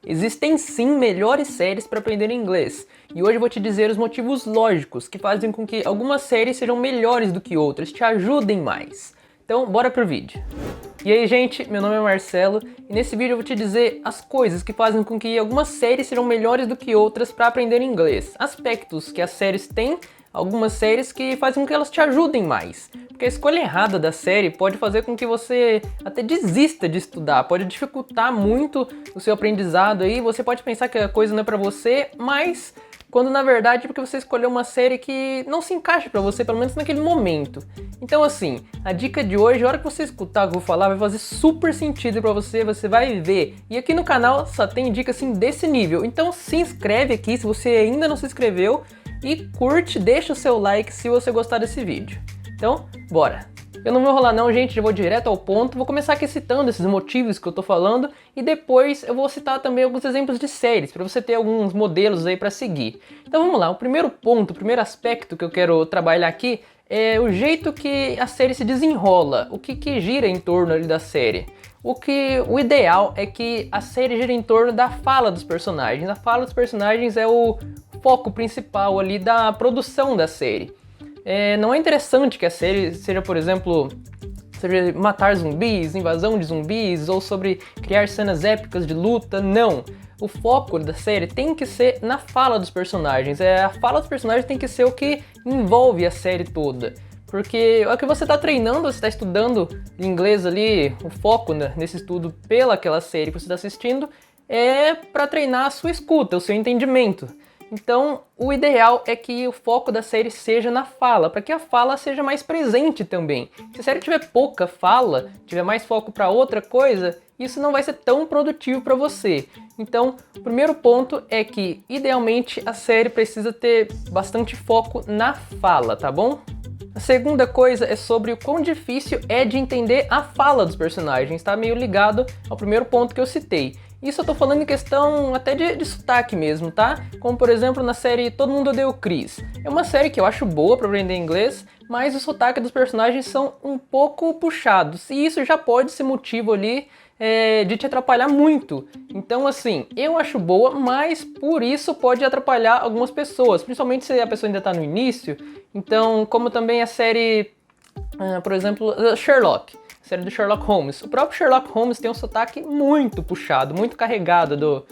Existem sim melhores séries para aprender inglês, e hoje eu vou te dizer os motivos lógicos que fazem com que algumas séries sejam melhores do que outras, te ajudem mais. Então, bora pro vídeo. E aí, gente, meu nome é Marcelo, e nesse vídeo eu vou te dizer as coisas que fazem com que algumas séries sejam melhores do que outras para aprender inglês, aspectos que as séries têm, algumas séries que fazem com que elas te ajudem mais. Porque a escolha errada da série pode fazer com que você até desista de estudar, pode dificultar muito o seu aprendizado aí, você pode pensar que a coisa não é pra você, mas quando na verdade é porque você escolheu uma série que não se encaixa pra você, pelo menos naquele momento. Então assim, a dica de hoje, a hora que você escutar o que eu vou falar, vai fazer super sentido pra você, você vai ver. E aqui no canal só tem dica assim desse nível, então se inscreve aqui se você ainda não se inscreveu e curte, deixa o seu like se você gostar desse vídeo. Então, bora! Eu não vou enrolar não, gente, já vou direto ao ponto, vou começar aqui citando esses motivos que eu tô falando e depois eu vou citar também alguns exemplos de séries, para você ter alguns modelos aí para seguir. Então vamos lá, o primeiro ponto, o primeiro aspecto que eu quero trabalhar aqui é o jeito que a série se desenrola, o que gira em torno ali da série. O ideal é que a série gira em torno da fala dos personagens. A fala dos personagens é o foco principal ali da produção da série. Não é interessante que a série seja, por exemplo, sobre matar zumbis, invasão de zumbis, ou sobre criar cenas épicas de luta, não. O foco da série tem que ser na fala dos personagens. A fala dos personagens tem que ser o que envolve a série toda. Porque é o que você está treinando, você está estudando inglês ali, o foco nesse estudo pelaquela série que você está assistindo é para treinar a sua escuta, o seu entendimento. Então, o ideal é que o foco da série seja na fala, para que a fala seja mais presente também. Se a série tiver pouca fala, tiver mais foco para outra coisa, isso não vai ser tão produtivo para você. Então, o primeiro ponto é que, idealmente, a série precisa ter bastante foco na fala, tá bom? A segunda coisa é sobre o quão difícil é de entender a fala dos personagens, tá meio ligado ao primeiro ponto que eu citei. Isso eu tô falando em questão até de sotaque mesmo, tá? Como por exemplo na série Todo Mundo Odeia o Chris. É uma série que eu acho boa pra aprender inglês, mas o sotaque dos personagens são um pouco puxados. E isso já pode ser motivo ali de te atrapalhar muito. Então assim, eu acho boa, mas por isso pode atrapalhar algumas pessoas. Principalmente se a pessoa ainda tá no início. Então, como também a série, por exemplo, Sherlock. Série do Sherlock Holmes. O próprio Sherlock Holmes tem um sotaque muito puxado, muito carregado do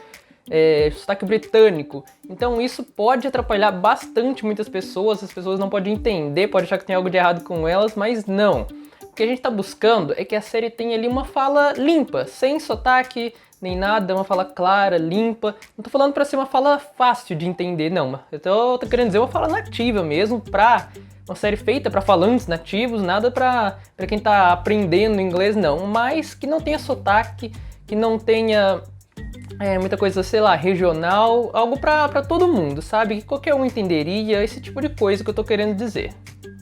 sotaque britânico. Então isso pode atrapalhar bastante muitas pessoas, as pessoas não podem entender, pode achar que tem algo de errado com elas, mas não. O que a gente está buscando é que a série tenha ali uma fala limpa, sem sotaque nem nada, uma fala clara, limpa. Não tô falando para ser uma fala fácil de entender, não. Eu tô querendo dizer uma fala nativa mesmo, pra uma série feita para falantes nativos, nada para quem tá aprendendo inglês, não. Mas que não tenha sotaque, que não tenha muita coisa, sei lá, regional, algo para todo mundo, sabe? Que qualquer um entenderia, esse tipo de coisa que eu tô querendo dizer.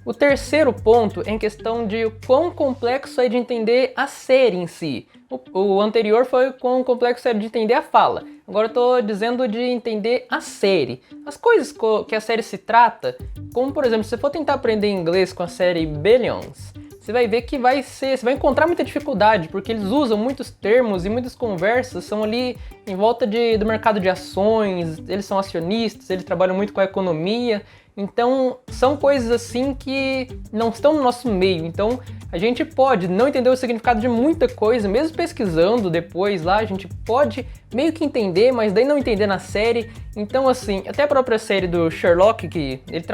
O terceiro ponto é em questão de o quão complexo é de entender a série em si. O anterior foi o quão complexo é de entender a fala. Agora eu tô dizendo de entender a série. As coisas que a série se trata, como por exemplo, se você for tentar aprender inglês com a série Billions, você vai ver que você vai encontrar muita dificuldade, porque eles usam muitos termos e muitas conversas são ali em volta do mercado de ações, eles são acionistas, eles trabalham muito com a economia. Então, são coisas assim que não estão no nosso meio. Então, a gente pode não entender o significado de muita coisa, mesmo pesquisando depois lá, a gente pode meio que entender, mas daí não entender na série. Então, assim, até a própria série do Sherlock, que ele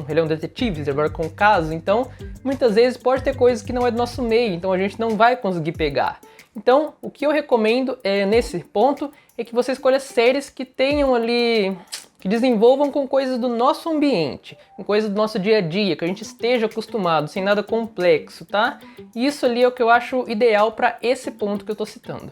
ele é um detetive, ele trabalha com casos, então, muitas vezes pode ter coisas que não é do nosso meio, então a gente não vai conseguir pegar. Então, o que eu recomendo nesse ponto é que você escolha séries que tenham ali, que desenvolvam com coisas do nosso ambiente, com coisas do nosso dia a dia, que a gente esteja acostumado, sem nada complexo, tá? Isso ali é o que eu acho ideal para esse ponto que eu tô citando.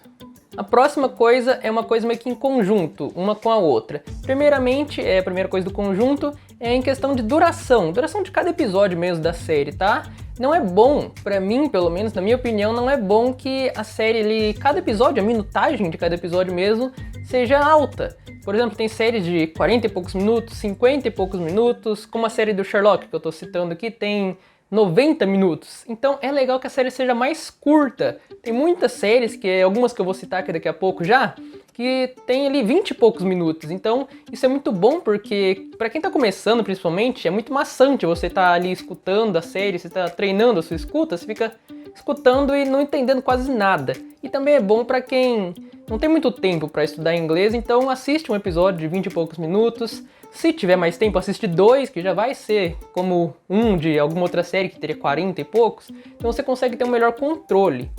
A próxima coisa é uma coisa meio que em conjunto, uma com a outra. Primeiramente, a primeira coisa do conjunto é em questão de duração de cada episódio mesmo da série, tá? Não é bom, pra mim, pelo menos, na minha opinião, não é bom que a série, cada episódio, a minutagem de cada episódio mesmo, seja alta. Por exemplo, tem séries de 40 e poucos minutos, 50 e poucos minutos, como a série do Sherlock que eu tô citando aqui, tem 90 minutos. Então é legal que a série seja mais curta. Tem muitas séries, algumas que eu vou citar aqui daqui a pouco já, que tem ali 20 e poucos minutos. Então isso é muito bom porque para quem tá começando principalmente, é muito maçante você tá ali escutando a série, você tá treinando a sua escuta, você fica escutando e não entendendo quase nada. E também é bom para quem não tem muito tempo para estudar inglês, então assiste um episódio de 20 e poucos minutos. Se tiver mais tempo, assiste 2, que já vai ser como um de alguma outra série que teria 40 e poucos. Então você consegue ter um melhor controle.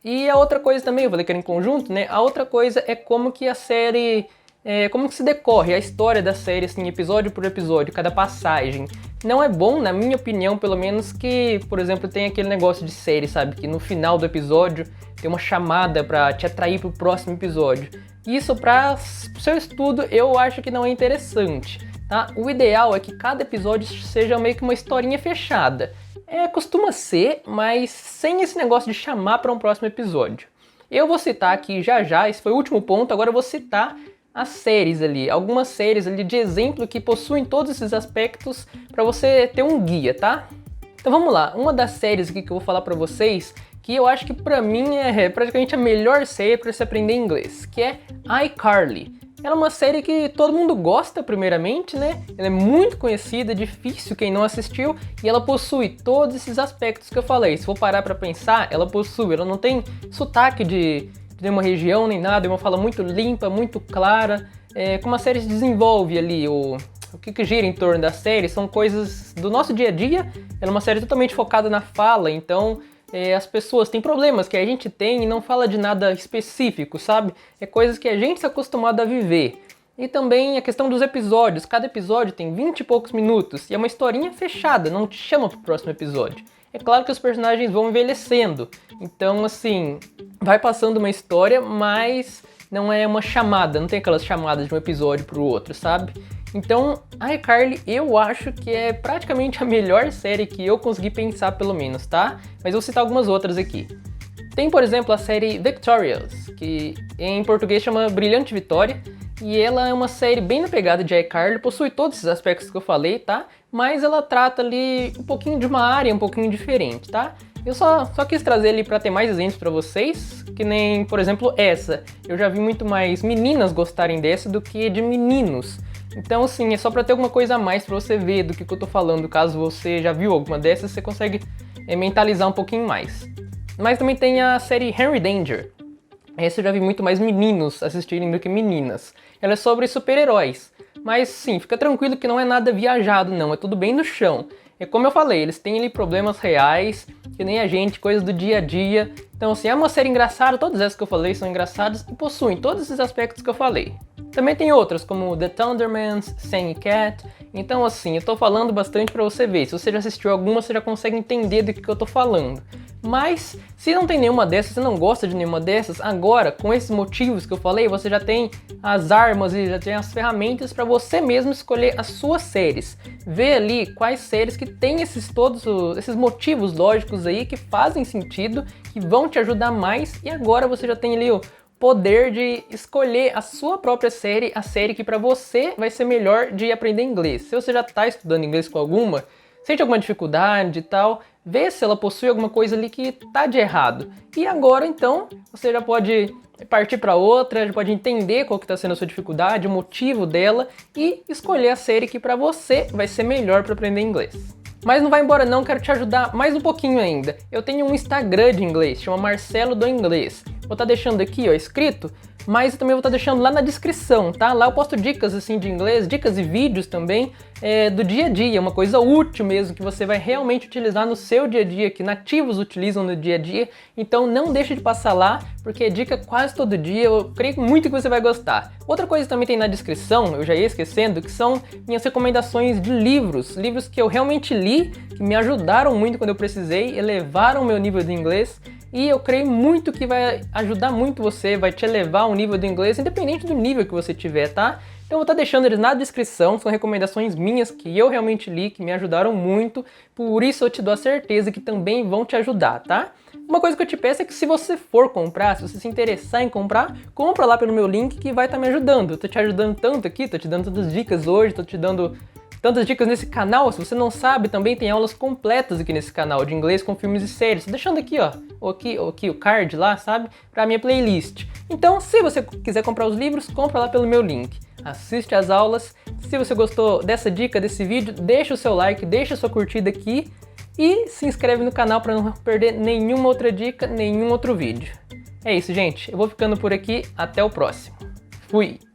E a outra coisa também, eu falei que era em conjunto, né? A outra coisa é como que a série... como que se decorre a história da série, assim, episódio por episódio, cada passagem. Não é bom, na minha opinião, pelo menos, que, por exemplo, tem aquele negócio de série, sabe? Que no final do episódio tem uma chamada pra te atrair pro próximo episódio. Isso para seu estudo eu acho que não é interessante, tá? O ideal é que cada episódio seja meio que uma historinha fechada. Costuma ser, mas sem esse negócio de chamar para um próximo episódio. Eu vou citar aqui já, esse foi o último ponto, agora eu vou citar as séries ali, algumas séries ali de exemplo que possuem todos esses aspectos para você ter um guia, tá? Então vamos lá, uma das séries aqui que eu vou falar para vocês, que eu acho que pra mim é praticamente a melhor série para se aprender inglês, que é iCarly. Ela é uma série que todo mundo gosta primeiramente, né? Ela é muito conhecida, difícil quem não assistiu, e ela possui todos esses aspectos que eu falei. Se for parar pra pensar, ela não tem sotaque de nenhuma região nem nada, é uma fala muito limpa, muito clara. Como a série se desenvolve ali, o que gira em torno da série são coisas do nosso dia a dia. Ela é uma série totalmente focada na fala, então... as pessoas têm problemas que a gente tem e não fala de nada específico, sabe? É coisas que a gente está acostumado a viver. E também a questão dos episódios. Cada episódio tem 20 e poucos minutos e é uma historinha fechada, não te chama pro próximo episódio. É claro que os personagens vão envelhecendo, então assim, vai passando uma história, mas não é uma chamada, não tem aquelas chamadas de um episódio pro outro, sabe? Então, iCarly eu acho que é praticamente a melhor série que eu consegui pensar pelo menos, tá? Mas eu vou citar algumas outras aqui. Tem, por exemplo, a série Victorious, que em português chama Brilhante Vitória, e ela é uma série bem na pegada de iCarly, possui todos esses aspectos que eu falei, tá? Mas ela trata ali um pouquinho de uma área um pouquinho diferente, tá? Eu só quis trazer ali para ter mais exemplos para vocês, que nem, por exemplo, essa. Eu já vi muito mais meninas gostarem dessa do que de meninos. Então, assim, é só pra ter alguma coisa a mais pra você ver do que eu tô falando. Caso você já viu alguma dessas, você consegue mentalizar um pouquinho mais. Mas também tem a série Henry Danger. Essa eu já vi muito mais meninos assistirem do que meninas. Ela é sobre super-heróis. Mas, sim, fica tranquilo que não é nada viajado, não. É tudo bem no chão. É como eu falei, eles têm ali problemas reais, que nem a gente, coisas do dia a dia. Então, assim, é uma série engraçada. Todas essas que eu falei são engraçadas e possuem todos esses aspectos que eu falei. Também tem outras, como The Thundermans, Sane Cat. Então, assim, eu tô falando bastante pra você ver. Se você já assistiu alguma, você já consegue entender do que eu tô falando. Mas, se não tem nenhuma dessas, você não gosta de nenhuma dessas, agora, com esses motivos que eu falei, você já tem as armas e já tem as ferramentas para você mesmo escolher as suas séries. Ver ali quais séries que tem todos esses motivos lógicos aí que fazem sentido, que vão te ajudar mais, e agora você já tem ali o poder de escolher a sua própria série, a série que para você vai ser melhor de aprender inglês. Se você já está estudando inglês com alguma, sente alguma dificuldade e tal, vê se ela possui alguma coisa ali que tá de errado. E agora então, você já pode partir para outra, já pode entender qual que está sendo a sua dificuldade, o motivo dela e escolher a série que para você vai ser melhor para aprender inglês. Mas não vai embora não, quero te ajudar mais um pouquinho ainda. Eu tenho um Instagram de inglês, chama Marcelo do Inglês. Vou estar deixando aqui, ó, escrito, mas eu também vou estar deixando lá na descrição, tá? Lá eu posto dicas assim de inglês, dicas e vídeos também do dia a dia, uma coisa útil mesmo, que você vai realmente utilizar no seu dia a dia, que nativos utilizam no dia a dia. Então não deixe de passar lá, porque é dica quase todo dia, eu creio muito que você vai gostar. Outra coisa que também tem na descrição, eu já ia esquecendo, que são minhas recomendações de livros que eu realmente li, que me ajudaram muito quando eu precisei, elevaram o meu nível de inglês. E eu creio muito que vai ajudar muito você, vai te elevar ao nível do inglês, independente do nível que você tiver, tá? Então eu vou estar deixando eles na descrição, são recomendações minhas que eu realmente li, que me ajudaram muito, por isso eu te dou a certeza que também vão te ajudar, tá? Uma coisa que eu te peço é que se você for comprar, se você se interessar em comprar, compra lá pelo meu link que vai estar me ajudando. Eu tô te ajudando tanto aqui, tô te dando tantas dicas hoje, tô te dando tantas dicas nesse canal. Se você não sabe, também tem aulas completas aqui nesse canal de inglês com filmes e séries. Tô deixando aqui, ó, aqui o card lá, sabe? Pra minha playlist. Então, se você quiser comprar os livros, compra lá pelo meu link. Assiste às aulas. Se você gostou dessa dica, desse vídeo, deixa o seu like, deixa a sua curtida aqui e se inscreve no canal para não perder nenhuma outra dica, nenhum outro vídeo. É isso, gente. Eu vou ficando por aqui. Até o próximo. Fui!